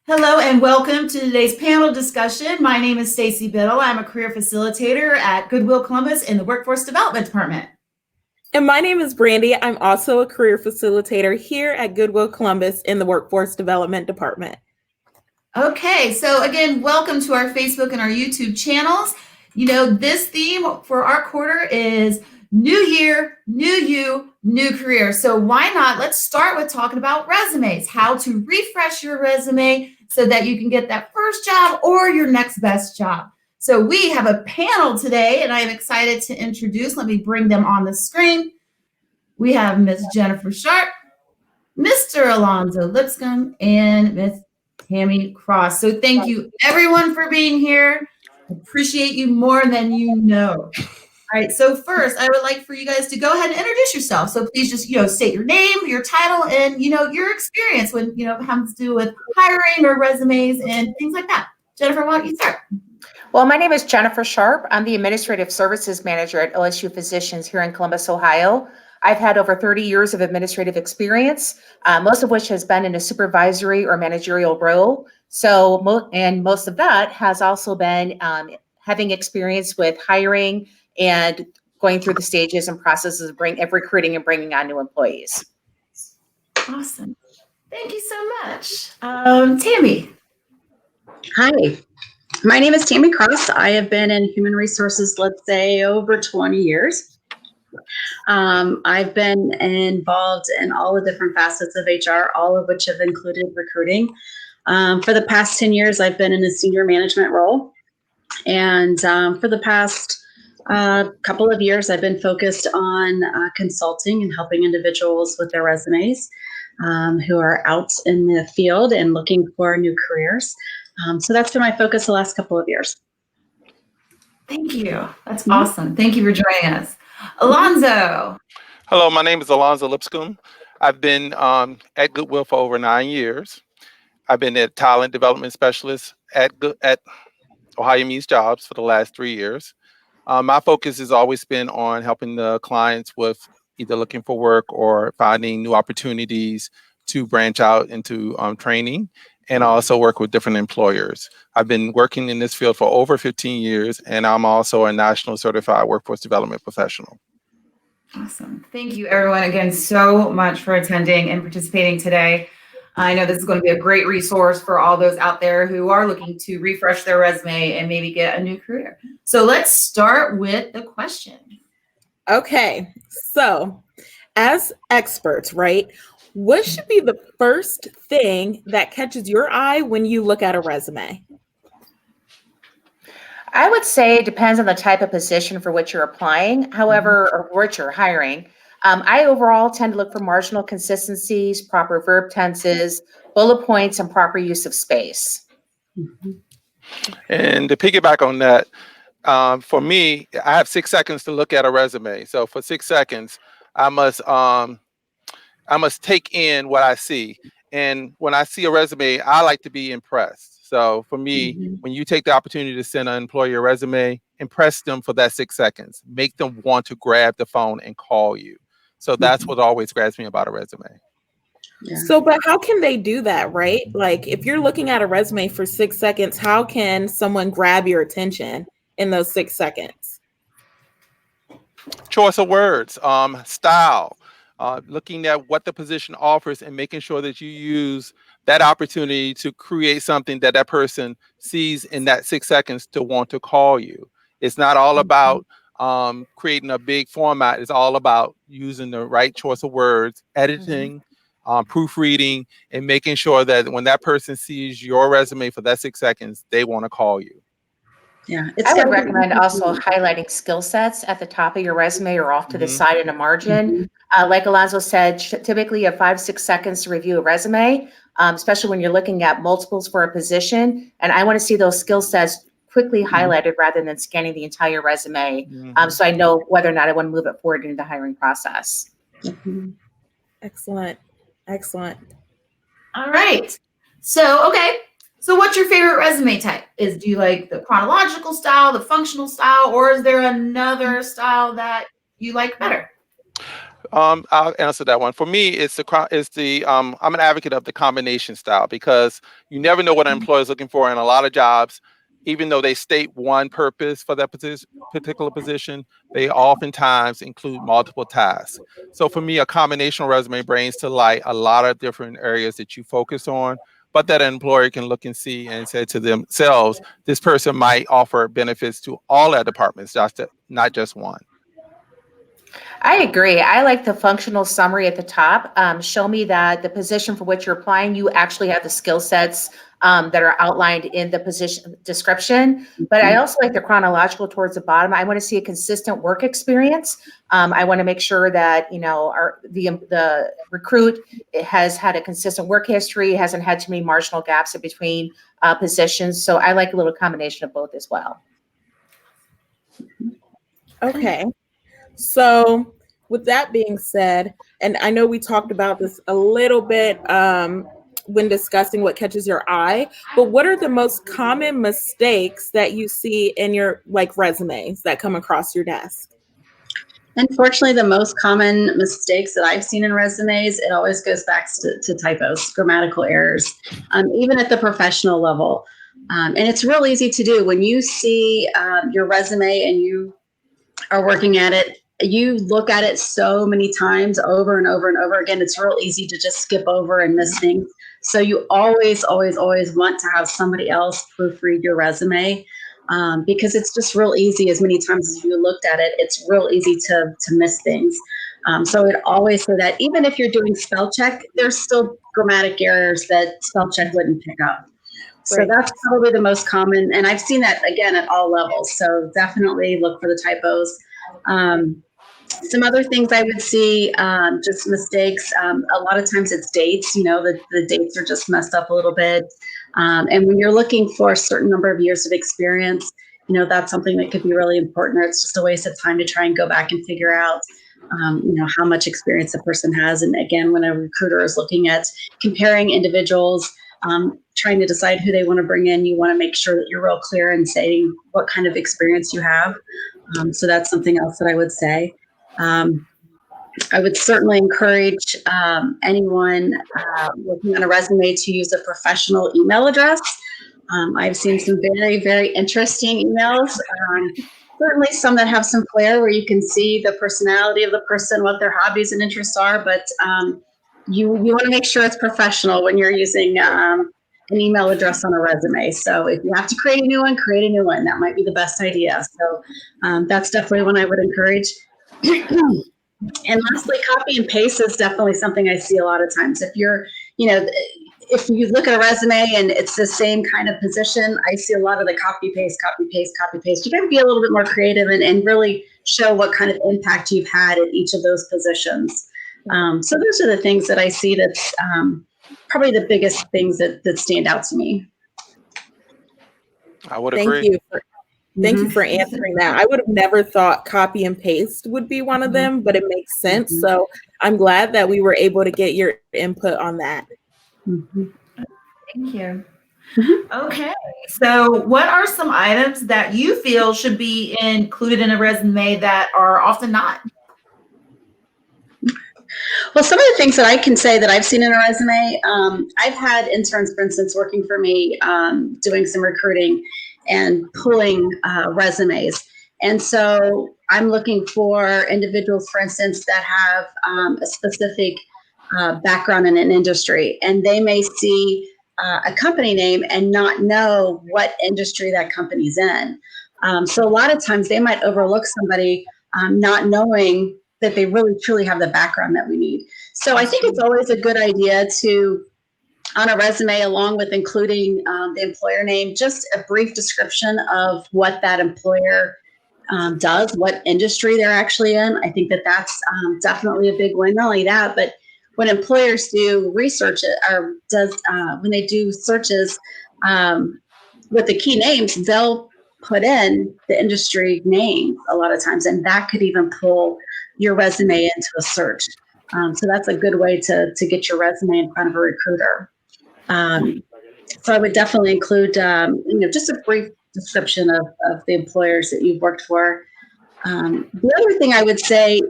Hello and welcome to today's panel discussion. My name is Stacy Biddle. I'm a career facilitator at Goodwill Columbus in the Workforce Development Department. And my name is Brandy. I'm also a career facilitator here at Goodwill Columbus in the Workforce Development Department. Okay, so again, welcome to our Facebook and our YouTube channels. You know, this theme for our quarter is new year, new you, new career. So why not? Let's start with talking about resumes, how to refresh your resume so that you can get that first job or your next best job. So we have a panel today, and I am excited to introduce. Let me bring them on the screen. We have Ms. Jennifer Sharp, Mr. Alonzo Lipscomb, and Ms. Tammy Cross. So thank you everyone for being here. Appreciate you more than you know. All right, so first I would like for you guys to go ahead and introduce yourself. So please just, state your name, your title, and, your experience when, it has to do with hiring or resumes and things like that. Jennifer, why don't you start? Well, my name is Jennifer Sharp. I'm the Administrative Services Manager at OSU Physicians here in Columbus, Ohio. I've had over 30 years of administrative experience, most of which has been in a supervisory or managerial role. And most of that has also been having experience with hiring and going through the stages and processes of recruiting and bringing on new employees. Awesome. Thank you so much. Tammy. Hi, my name is Tammy Cross. I have been in human resources, let's say, over 20 years. I've been involved in all the different facets of HR, all of which have included recruiting. For the past 10 years, I've been in a senior management role. And for the past couple of years, I've been focused on consulting and helping individuals with their resumes who are out in the field and looking for new careers. So that's been my focus the last couple of years. Thank you. That's awesome. Thank you for joining us. Alonzo. Hello, my name is Alonzo Lipscomb. I've been at Goodwill for over 9 years. I've been a talent development specialist at Ohio Means Jobs for the last 3 years. My focus has always been on helping the clients with either looking for work or finding new opportunities to branch out into training, and I also work with different employers. I've been working in this field for over 15 years, and I'm also a national certified workforce development professional. Awesome. Thank you, everyone, again, so much for attending and participating today. I know this is going to be a great resource for all those out there who are looking to refresh their resume and maybe get a new career. So let's start with the question. Okay, so as experts, right, what should be the first thing that catches your eye when you look at a resume? I would say it depends on the type of position for which you're applying, however, or which you're hiring. I overall tend to look for marginal consistencies, proper verb tenses, bullet points, and proper use of space. And to piggyback on that, for me, I have 6 seconds to look at a resume. So for 6 seconds, I must take in what I see. And when I see a resume, I like to be impressed. So for me, when you take the opportunity to send an employee a resume, impress them for that 6 seconds. Make them want to grab the phone and call you. So that's what always grabs me about a resume. Yeah. So, but how can they do that, right? Like if you're looking at a resume for 6 seconds, how can someone grab your attention in those 6 seconds? Choice of words, style, looking at what the position offers and making sure that you use that opportunity to create something that person sees in that 6 seconds to want to call you. It's not all about creating a big format. It's all about using the right choice of words, editing, proofreading, and making sure that when that person sees your resume for that 6 seconds, they want to call you. Yeah, I would recommend also highlighting skill sets at the top of your resume or off to the side in a margin. Like Alonzo said, typically you have 5-6 seconds to review a resume, especially when you're looking at multiples for a position. And I want to see those skill sets quickly highlighted rather than scanning the entire resume. So I know whether or not I want to move it forward into the hiring process. Excellent. Excellent. All right. So what's your favorite resume type? Do you like the chronological style, the functional style, or is there another style that you like better? I'll answer that one. For me, I'm an advocate of the combination style because you never know what an employer is looking for in a lot of jobs. Even though they state one purpose for that particular position, they oftentimes include multiple tasks. So for me, a combinational resume brings to light a lot of different areas that you focus on, but that an employer can look and see and say to themselves, this person might offer benefits to all their departments, not just one. I agree. I like the functional summary at the top. Show me that the position for which you're applying, you actually have the skill sets that are outlined in the position description. But I also like the chronological towards the bottom. I want to see a consistent work experience. I want to make sure that the recruit has had a consistent work history, hasn't had too many marginal gaps in between positions. So I like a little combination of both as well. Okay. So with that being said, and I know we talked about this a little bit when discussing what catches your eye, but what are the most common mistakes that you see in your resumes that come across your desk? Unfortunately, the most common mistakes that I've seen in resumes, it always goes back to typos, grammatical errors, even at the professional level. And it's real easy to do. When you see your resume and you are working at it, you look at it so many times over and over and over again, it's real easy to just skip over and miss things. So you always, always, always want to have somebody else proofread your resume because it's just real easy. As many times as you looked at it, it's real easy to miss things. So it always so that even if you're doing spell check, there's still grammatic errors that spell check wouldn't pick up. So that's probably the most common. And I've seen that again at all levels. So definitely look for the typos. Some other things I would see, just mistakes. A lot of times it's dates, the dates are just messed up a little bit. And when you're looking for a certain number of years of experience, that's something that could be really important, or it's just a waste of time to try and go back and figure out, how much experience a person has. And again, when a recruiter is looking at comparing individuals, trying to decide who they want to bring in, you want to make sure that you're real clear in saying what kind of experience you have. So that's something else that I would say. I would certainly encourage anyone working on a resume to use a professional email address. I've seen some very, very interesting emails. Certainly some that have some flair where you can see the personality of the person, what their hobbies and interests are, but you want to make sure it's professional when you're using an email address on a resume. So if you have to create a new one, create a new one. That might be the best idea. So that's definitely one I would encourage. And lastly, copy and paste is definitely something I see a lot of times. If if you look at a resume and it's the same kind of position, I see a lot of the copy, paste, copy, paste, copy, paste. You got to be a little bit more creative and really show what kind of impact you've had at each of those positions. So those are the things that I see that's probably the biggest things that stand out to me. I would agree. Thank you for answering that. I would have never thought copy and paste would be one of them, but it makes sense. So I'm glad that we were able to get your input on that. Thank you. Okay. So what are some items that you feel should be included in a resume that are often not? Well, some of the things that I can say that I've seen in a resume, I've had interns, for instance, working for me, doing some recruiting and pulling resumes. And so I'm looking for individuals, for instance, that have a specific background in an industry, and they may see a company name and not know what industry that company's in. So a lot of times they might overlook somebody not knowing that they really truly have the background that we need. So I think it's always a good idea to, on a resume, along with including the employer name, just a brief description of what that employer does, what industry they're actually in. I think that that's definitely a big win. Not only that, but when employers do research or when they do searches with the key names, they'll put in the industry name a lot of times, and that could even pull your resume into a search. So that's a good way to get your resume in front of a recruiter. So I would definitely include, just a brief description of the employers that you've worked for. The other thing I would say,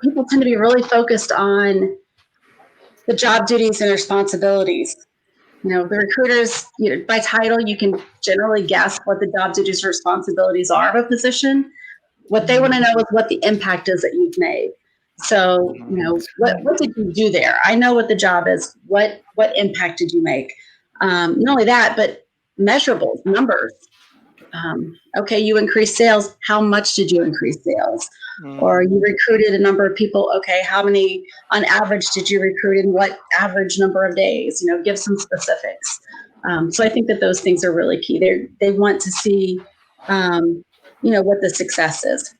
people tend to be really focused on the job duties and responsibilities. The recruiters, by title, you can generally guess what the job duties and responsibilities are of a position. What they want to know is what the impact is that you've made. So, what did you do there? I know what the job is. What impact did you make? Not only that, but measurables, numbers. Okay, you increased sales. How much did you increase sales? Or you recruited a number of people. Okay, how many on average did you recruit in what average number of days? Give some specifics. So I think that those things are really key. They want to see, what the success is.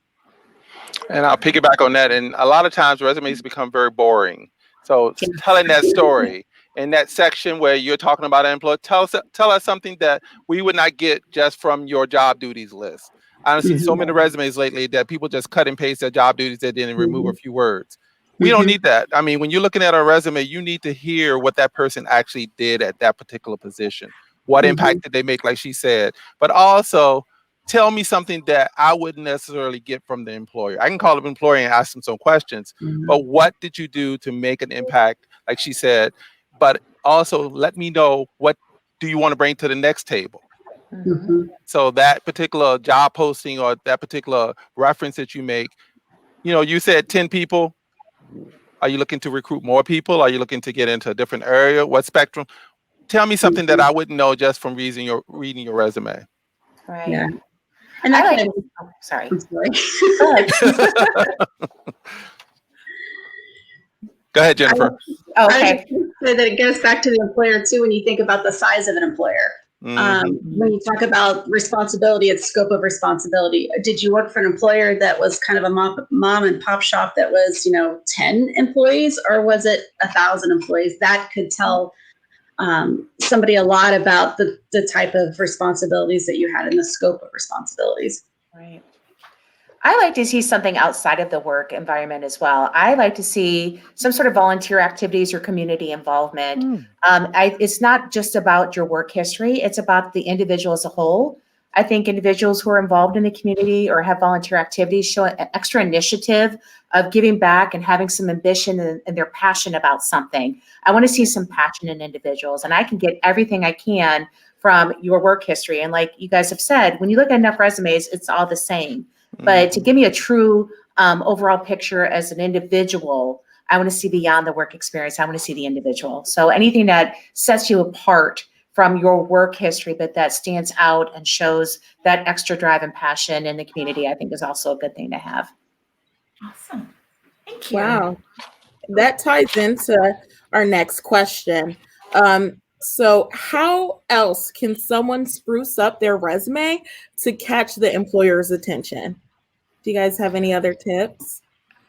And I'll piggyback on that. And a lot of times resumes become very boring. So telling that story in that section where you're talking about an employee, tell us something that we would not get just from your job duties list. I've seen so many resumes lately that people just cut and paste their job duties and then remove a few words. We don't need that. I mean, when you're looking at a resume, you need to hear what that person actually did at that particular position. What impact did they make, like she said, but also tell me something that I wouldn't necessarily get from the employer. I can call the employer and ask them some questions, but what did you do to make an impact, like she said? But also let me know, what do you want to bring to the next table? So that particular job posting or that particular reference that you make, you said 10 people. Are you looking to recruit more people? Are you looking to get into a different area? What spectrum? Tell me something that I wouldn't know just from reading your resume. Right. Yeah. And that's sorry. I'm sorry. Go ahead. Go ahead, Jennifer. Okay. I would say that it goes back to the employer too. When you think about the size of an employer, when you talk about responsibility, it's scope of responsibility. Did you work for an employer that was kind of a mom and pop shop that was, 10 employees, or was it 1,000 employees? That could tell somebody a lot about the type of responsibilities that you had and the scope of responsibilities. Right. I like to see something outside of the work environment as well. I like to see some sort of volunteer activities or community involvement. It's not just about your work history. It's about the individual as a whole. I think individuals who are involved in the community or have volunteer activities show an extra initiative of giving back and having some ambition and they're passionate about something. I want to see some passion in individuals, and I can get everything I can from your work history. And like you guys have said, when you look at enough resumes, it's all the same. But to give me a true overall picture as an individual, I want to see beyond the work experience. I want to see the individual. So anything that sets you apart from your work history, but that stands out and shows that extra drive and passion in the community, I think is also a good thing to have. Awesome. Thank you. Wow. That ties into our next question. So how else can someone spruce up their resume to catch the employer's attention? Do you guys have any other tips?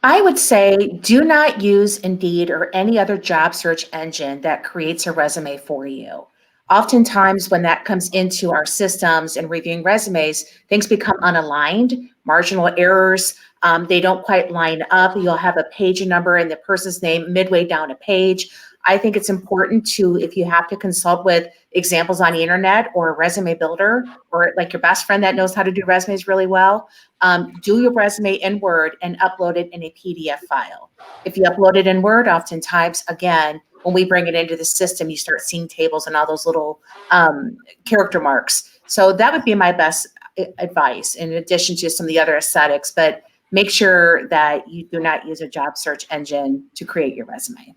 I would say do not use Indeed or any other job search engine that creates a resume for you. Oftentimes, when that comes into our systems and reviewing resumes, things become unaligned, marginal errors. They don't quite line up. You'll have a page number and the person's name midway down a page. I think it's important to, if you have to consult with examples on the internet or a resume builder or like your best friend that knows how to do resumes really well, do your resume in Word and upload it in a PDF file. If you upload it in Word, oftentimes, again, when we bring it into the system, you start seeing tables and all those little character marks. So that would be my best advice in addition to some of the other aesthetics, but make sure that you do not use a job search engine to create your resume.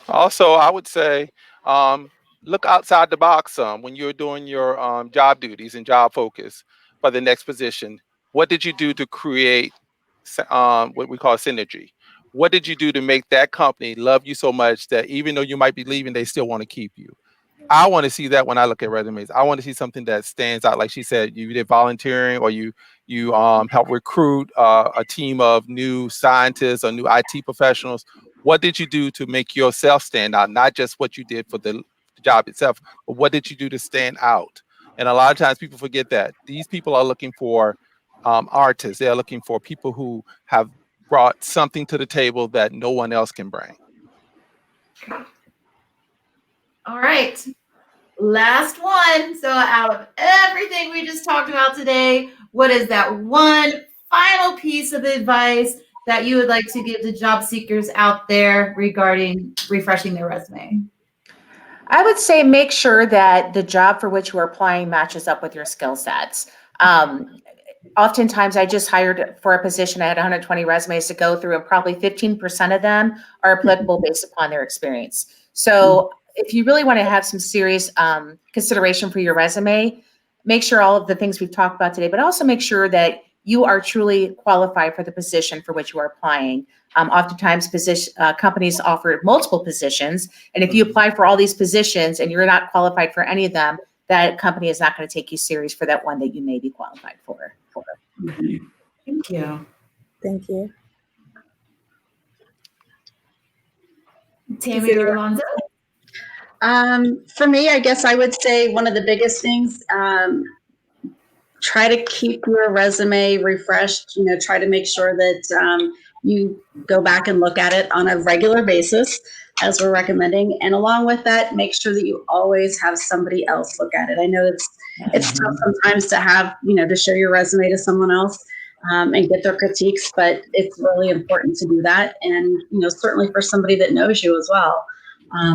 Also, I would say look outside the box some when you're doing your job duties and job focus for the next position. What did you do to create what we call synergy? What did you do to make that company love you so much that even though you might be leaving, they still want to keep you? I want to see that when I look at resumes. I want to see something that stands out. Like she said, you did volunteering or you help recruit a team of new scientists or new IT professionals. What did you do to make yourself stand out? Not just what you did for the job itself, but what did you do to stand out? And a lot of times people forget that these people are looking for artists. They're looking for people who have brought something to the table that no one else can bring. All right. Last one. So out of everything we just talked about today, what is that one final piece of advice that you would like to give the job seekers out there regarding refreshing their resume? I would say make sure that the job for which you are applying matches up with your skill sets. Oftentimes, I just hired for a position. I had 120 resumes to go through, and probably 15% of them are applicable based upon their experience. So if you really want to have some serious consideration for your resume, make sure all of the things we've talked about today, but also make sure that you are truly qualified for the position for which you are applying. Oftentimes, companies offer multiple positions, and if you apply for all these positions and you're not qualified for any of them, that company is not going to take you serious for that one that you may be qualified for. Thank you. Thank you. Tammy or Alonzo? For me, I guess I would say one of the biggest things, try to keep your resume refreshed, try to make sure that you go back and look at it on a regular basis, as we're recommending. And along with that, make sure that you always have somebody else look at it. I know it's tough sometimes to have, to show your resume to someone else and get their critiques, but it's really important to do that. And, certainly for somebody that knows you as well.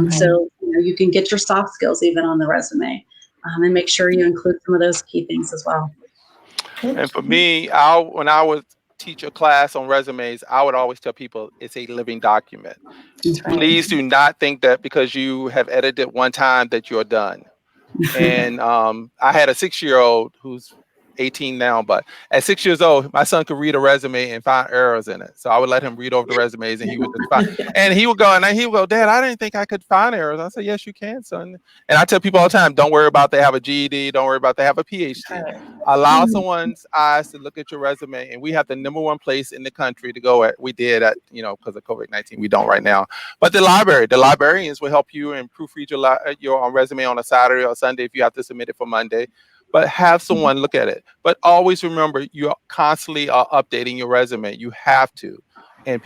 So, you can get your soft skills even on the resume. And make sure you include some of those key things as well. And for me, when I would teach a class on resumes, I would always tell people it's a living document. Please do not think that because you have edited one time that you're done. And I had a 6-year-old who's 18 now, but at 6 years old, my son could read a resume and find errors in it. So I would let him read over the resumes, and he would just find. And he would go, Dad, I didn't think I could find errors. I said, yes, you can, son. And I tell people all the time, don't worry about they have a GED, don't worry about they have a PhD. Allow someone's eyes to look at your resume, and we have the #1 place in the country to go at. We did at, because of COVID-19, we don't right now. But the librarians will help you and proofread your resume on a Saturday or Sunday if you have to submit it for Monday. But have someone look at it. But always remember, you constantly are updating your resume. You have to. And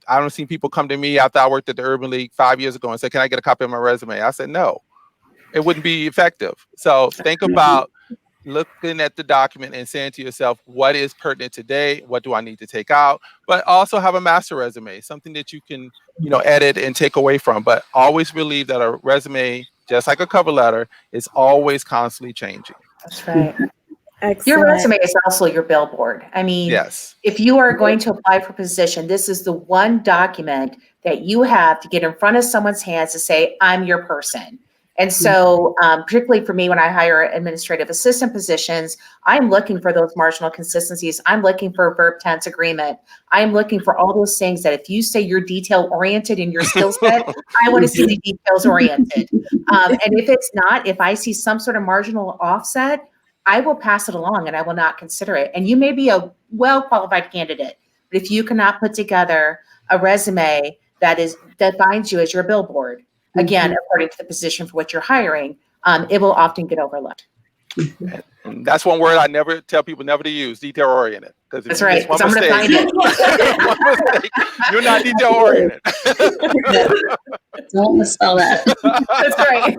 I don't see people come to me after I worked at the Urban League 5 years ago and say, can I get a copy of my resume? I said, no, it wouldn't be effective. So think about looking at the document and saying to yourself, what is pertinent today? What do I need to take out? But also have a master resume, something that you can, edit and take away from. But always believe that a resume, just like a cover letter, is always constantly changing. That's right. Excellent. Your resume is also your billboard. I mean, yes. If you are going to apply for a position, this is the one document that you have to get in front of someone's hands to say, I'm your person. And so particularly for me, when I hire administrative assistant positions, I'm looking for those marginal consistencies. I'm looking for a verb tense agreement. I'm looking for all those things that if you say you're detail oriented in your skill set, I want to see the details oriented. And if it's not, if I see some sort of marginal offset, I will pass it along and I will not consider it. And you may be a well-qualified candidate, but if you cannot put together a resume that finds you as your billboard, again, according to the position for which you're hiring, it will often get overlooked. And that's one word I never tell people never to use, detail oriented. Because that's right. One mistake, you're not detail oriented. Don't misspell that. That's right.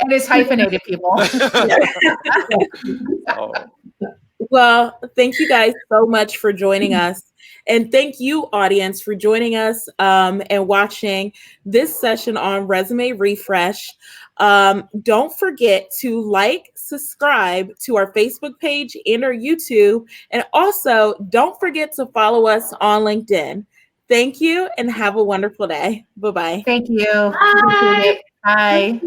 And it's hyphenated, people. Well, thank you guys so much for joining us. And thank you, audience, for joining us and watching this session on Resume Refresh. Don't forget to subscribe to our Facebook page and our YouTube. And also, don't forget to follow us on LinkedIn. Thank you and have a wonderful day. Bye-bye. Thank you. Bye. Bye.